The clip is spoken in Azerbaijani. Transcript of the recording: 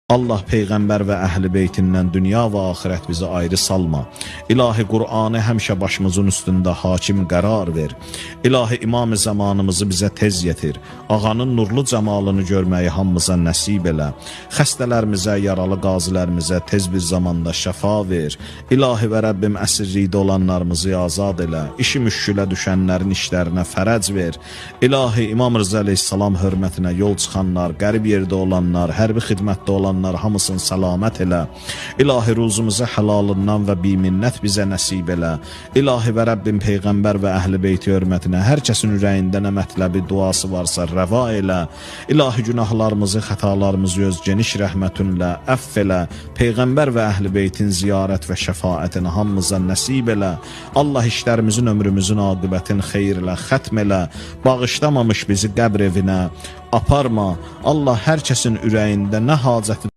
Allah Peyğəmbər və əhl-i beytindən dünya və axirət bizi ayrı salma. İlahi Qur'anı həmişə başımızın üstündə hakim qərar ver. İlahi İmam-ı zamanımızı bizə tez yetir. Ağanın nurlu cəmalını görməyi hamımıza nəsib elə. Xəstələrimizə, yaralı qazilərimizə tez bir zamanda şəfa ver. İlahi və Rəbbim əsirlikdə olanlarımızı azad elə. İşi müşkülə düşənlərin işlərinə fərəc ver. İlahi İmam Rıza əleyhissalam hörmətinə yol çıxanlar, qərib yerdə olanlar, hərbi xidmətdə olanlar, hamısını səlamət elə. İlahi ruzumuzu həlalından və biminnət bizə nəsib elə. İlahi və Rəbbim Peyğəmbər və əhl-i beyti hörmətinə hər kəsin ürəyində nə mətləbi, duası varsa rəva elə. İlahi günahlarımızı, xətalarımızı öz geniş rəhmətinlə əff elə. Peyğəmbər və əhl-i beytin ziyarət və şəfaətini hamımıza nəsib elə. Allah işlərimizin, ömrümüzün aqibətin xeyirlə xətm elə. Bağışlamamış bizi qəbr evinə aparma. Allah hər kəsin ürəyində nə hacəti